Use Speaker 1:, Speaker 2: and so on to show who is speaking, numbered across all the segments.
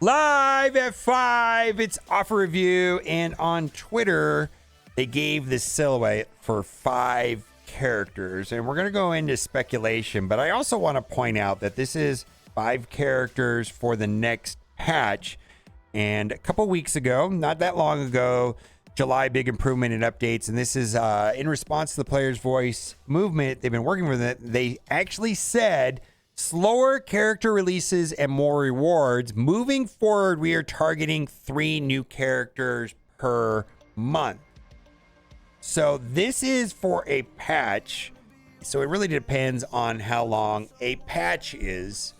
Speaker 1: Live at 5, it's offer review, and on Twitter, they gave this silhouette for 5 characters, and we're going to go into speculation, but I also want to point out that this is 5 characters for the next patch, and a couple weeks ago, not that long ago, July big improvement and updates, and this is in response to the Player's Voice movement. They've been working with it. They actually said slower character releases and more rewards. Moving forward, we are targeting 3 new characters per month. So this is for a patch. So it really depends on how long a patch is.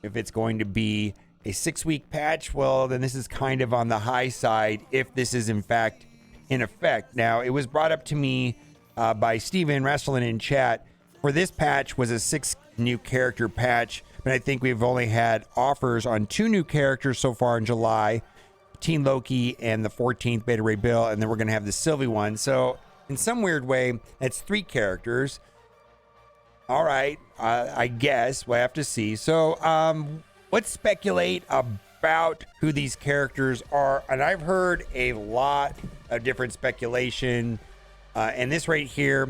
Speaker 1: If it's going to be a 6-week patch, well, then this is kind of on the high side if this is in fact in effect. Now, it was brought up to me by Steven Wrestling in chat. For this patch was a 6 new character patch, but I think we've only had offers on 2 new characters so far in July, Teen Loki and the 14th Beta Ray Bill, and then we're going to have the Sylvie one. So in some weird way, that's 3 characters. All right, I guess we'll have to see. So let's speculate about who these characters are, and I've heard a lot of different speculation, and this right here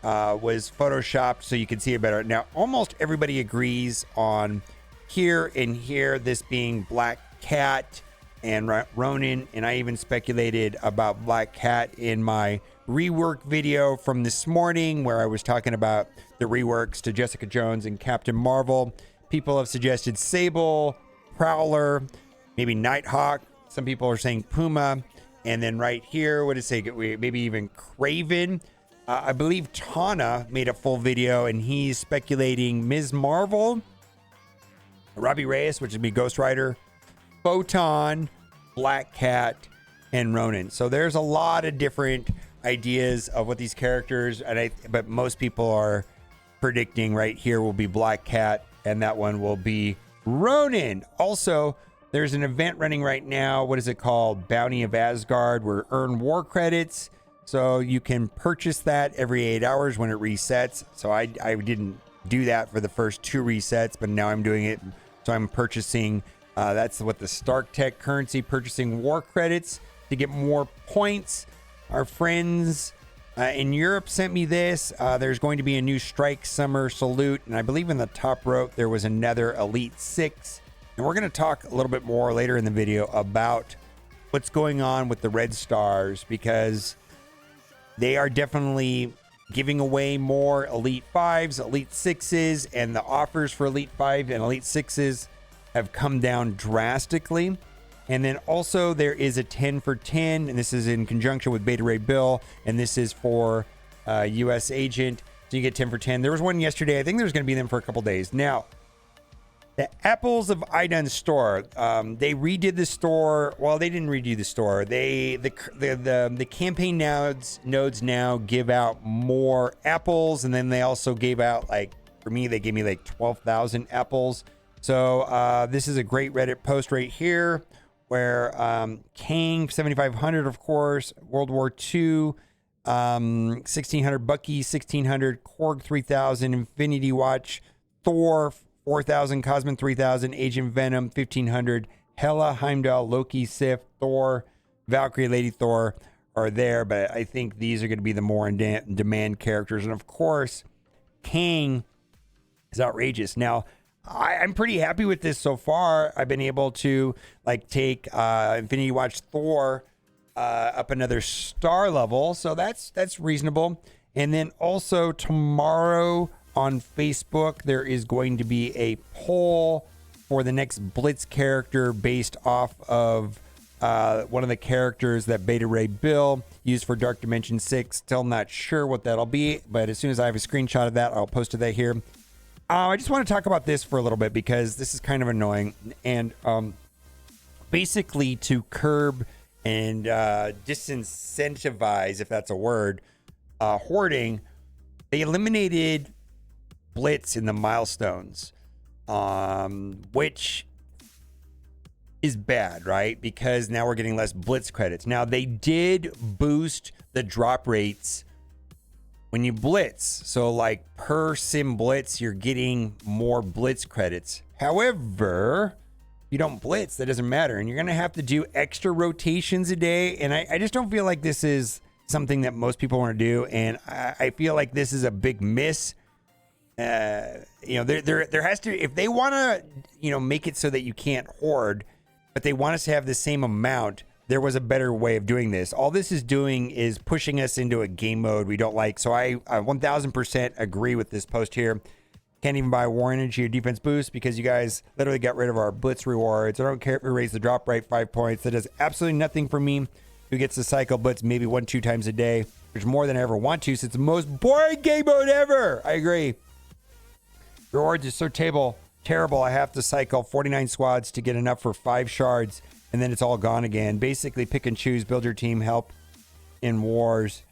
Speaker 1: was photoshopped so you can see it better. Now, almost everybody agrees on here and here, this being Black Cat and Ronin, and I even speculated about Black Cat in my rework video from this morning where I was talking about the reworks to Jessica Jones and Captain Marvel. People have suggested Sable, Prowler, maybe Nighthawk. Some people are saying Puma. And then right here, what did it say? Maybe even Craven. I believe Tana made a full video, and he's speculating Ms. Marvel, Robbie Reyes, which would be Ghost Rider, Photon, Black Cat, and Ronin. So there's a lot of different ideas of what these characters, but most people are predicting right here will be Black Cat, and that one will be Ronin. Also, there's an event running right now. What is it called? Bounty of Asgard, where earn war credits. So you can purchase that every 8 hours when it resets. So I didn't do that for the first 2 resets, but now I'm doing it. So I'm purchasing, that's what the Stark Tech currency, purchasing war credits to get more points. Our friends in Europe sent me this. There's going to be a new Strike Summer Salute. And I believe in the top rope, there was another Elite 6. And we're going to talk a little bit more later in the video about what's going on with the Red Stars, because they are definitely giving away more Elite 5s, Elite 6s, and the offers for Elite 5 and Elite 6s have come down drastically. And then also there is a 10 for 10, and this is in conjunction with Beta Ray Bill, and this is for US Agent. So you get 10 for 10. There was one yesterday. I think there's going to be them for a couple days. Now, the Apples of Idun store, they redid the store. Well, they didn't redo the store. The campaign nodes now give out more apples, and then they also gave out, like, for me, they gave me like 12,000 apples. So this is a great Reddit post right here where Kang 7,500, of course, World War II, 1,600 Bucky, 1,600 Korg 3,000, Infinity Watch, Thor 4,000, Cosmin 3,000, Agent Venom 1,500, Hela, Heimdall, Loki, Sif, Thor, Valkyrie, Lady Thor are there, but I think these are going to be the more in demand characters. And of course, Kang is outrageous. Now, I'm pretty happy with this so far. I've been able to like take Infinity Watch Thor up another star level, so that's reasonable. And then also tomorrow on Facebook, there is going to be a poll for the next Blitz character based off of one of the characters that Beta Ray Bill used for Dark Dimension 6. Still not sure what that'll be, but as soon as I have a screenshot of that, I'll post it that here. I just want to talk about this for a little bit because this is kind of annoying. And basically to curb and disincentivize, if that's a word, hoarding, they eliminated Blitz in the milestones, which is bad, right? Because now we're getting less Blitz credits. Now, they did boost the drop rates when you Blitz. So, like, per sim Blitz, you're getting more Blitz credits. However, you don't blitz, that doesn't matter. And you're going to have to do extra rotations a day. And I just don't feel like this is something that most people want to do. And I feel like this is a big miss. There has to, if they want to, make it so that you can't hoard, but they want us to have the same amount, there was a better way of doing this. All this is doing is pushing us into a game mode we don't like. So I 1000% agree with this post here. Can't even buy war energy or defense boost because you guys literally got rid of our blitz rewards. I don't care if we raise the drop rate 5 points. That does absolutely nothing for me. Who gets to cycle blitz maybe 1-2 times a day, which is more than I ever want to. So it's the most boring game mode ever. I agree. Rewards is so terrible. I have to cycle 49 squads to get enough for 5 shards, and then it's all gone again. Basically, pick and choose, build your team, help in wars.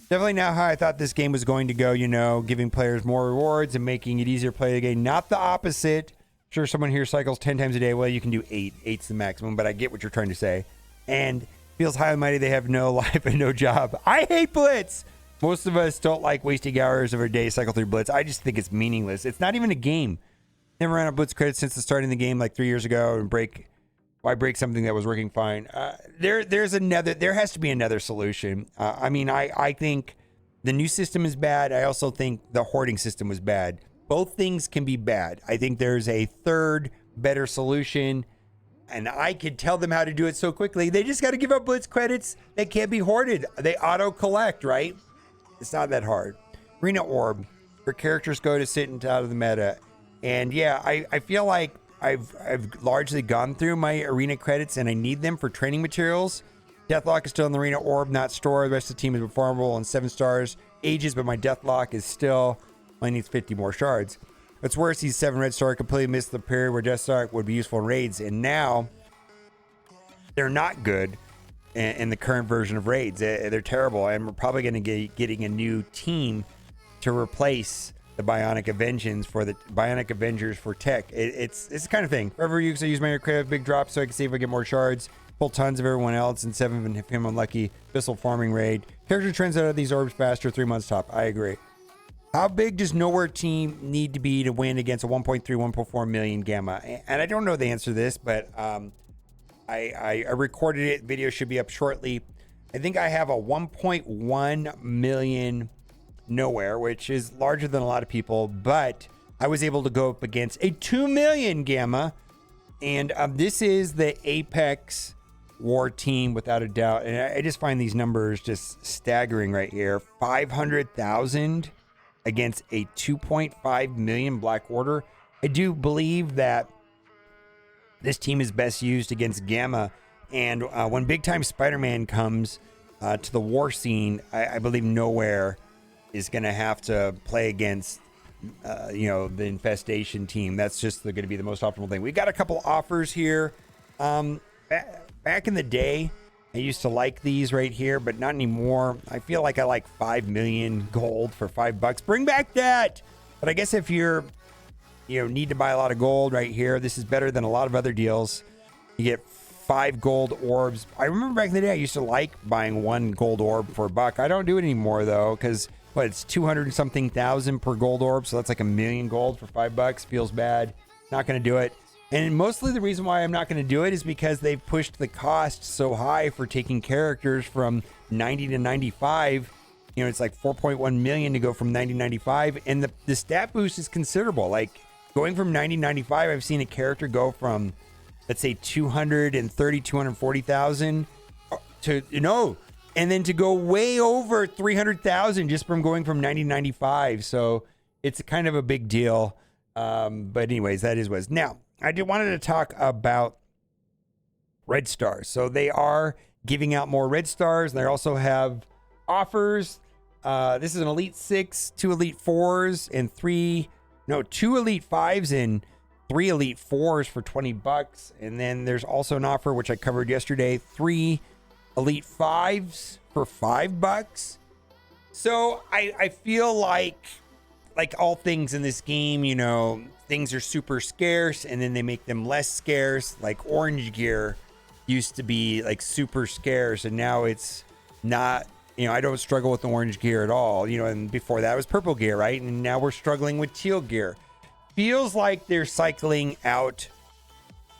Speaker 1: Definitely not how I thought this game was going to go, giving players more rewards and making it easier to play the game. Not the opposite. Sure, someone here cycles 10 times a day. Well, you can do 8. 8's the maximum, but I get what you're trying to say. And feels high and mighty they have no life and no job. I hate blitz. Most of us don't like wasting hours of our day cycle through blitz. I just think it's meaningless. It's not even a game. Never ran out of blitz credits since the starting the game like 3 years ago, and why break something that was working fine? There has to be another solution. I think the new system is bad. I also think the hoarding system was bad. Both things can be bad. I think there's a third better solution, and I could tell them how to do it so quickly. They just got to give up blitz credits. They can't be hoarded. They auto collect, right? It's not that hard. Arena orb, where characters go to sit out of the meta. And yeah, I feel like I've largely gone through my arena credits and I need them for training materials. Deathlock is still in the arena orb, not store. The rest of the team is performable on 7 stars. Ages, but my Deathlock is still only needs 50 more shards. What's worse, these 7 red star completely missed the period where Deathlock would be useful in raids, and now they're not good in the current version of raids. They're terrible, and we're probably going to be getting a new team to replace the Bionic Avengers for tech. It's the kind of thing. For every use I use my credit big drop so I can see if I get more shards. Pull tons of everyone else and 7 if I'm unlucky. Bissell farming raid. Character trends out of these orbs faster, 3 months top. I agree. How big does Nowhere team need to be to win against a 1.3, 1.4 million gamma? And I don't know the answer to this, but I recorded it. Video should be up shortly. I think I have a 1.1 million Nowhere, which is larger than a lot of people, but I was able to go up against a 2 million gamma, and this is the Apex War team without a doubt. And I just find these numbers just staggering right here. 500,000 against a 2.5 million Black Order. I do believe that this team is best used against Gamma, and when big time Spider-Man comes to the war scene, I believe Nowhere is going to have to play against the Infestation team. That's just going to be the most optimal thing. We got a couple offers here. Back in the day, I used to like these right here, but not anymore. I feel like I like 5 million gold for $5. Bring back that. But I guess if you're need to buy a lot of gold right here, this is better than a lot of other deals. You get 5 gold orbs. I remember back in the day, I used to like buying 1 gold orb for $1. I don't do it anymore though, because it's 200 something thousand per gold orb, so that's like 1 million gold for $5. Feels bad. Not going to do it. And mostly the reason why I'm not going to do it is because they've pushed the cost so high for taking characters from 90 to 95. It's like 4.1 million to go from 90 to 95, and the stat boost is considerable. Like going from 90 to 95, I've seen a character go from, let's say, 240,000 to and then to go way over 300,000 just from going from 90 to 95. So it's kind of a big deal. But anyways, that is what it is. Now, I wanted to talk about red stars. So they are giving out more red stars. They also have offers. This is an Elite 6, 2 Elite 4s, and 2 Elite 5s and 3 Elite 4s for $20. And then there's also an offer, which I covered yesterday, 3 Elite 5s for $5. So I feel like all things in this game, things are super scarce and then they make them less scarce. Like orange gear used to be like super scarce, and now it's not. I don't struggle with the orange gear at all, and before that was purple gear, right? And now we're struggling with teal gear. Feels like they're cycling out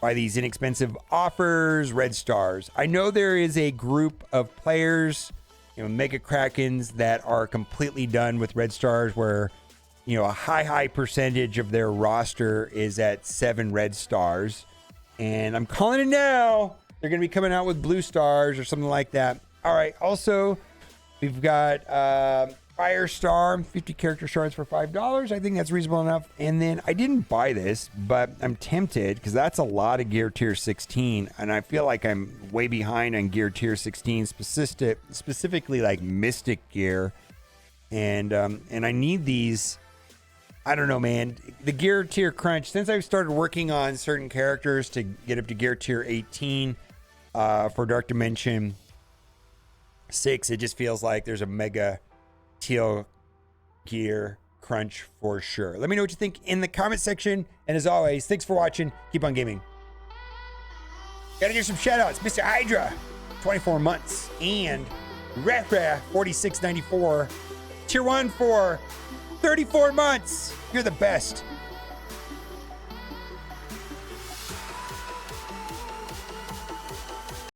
Speaker 1: by these inexpensive offers, red stars. I know there is a group of players, Mega Krakens, that are completely done with red stars, where a high percentage of their roster is at 7 red stars. And I'm calling it now. They're going to be coming out with blue stars or something like that. All right. Also, we've got Fire Star, 50 character shards for $5. I think that's reasonable enough. And then I didn't buy this, but I'm tempted because that's a lot of gear tier 16. And I feel like I'm way behind on gear tier 16, specifically like Mystic gear. And I need these. I don't know, man. The gear tier crunch, since I've started working on certain characters to get up to gear tier 18 for Dark Dimension 6, it just feels like there's a mega teal gear crunch for sure. Let me know what you think in the comment section. And as always, thanks for watching. Keep on gaming. Gotta give some shout outs. Mr. Hydra, 24 months. And Rehra, 46.94. Tier 1 for 34 months. You're the best.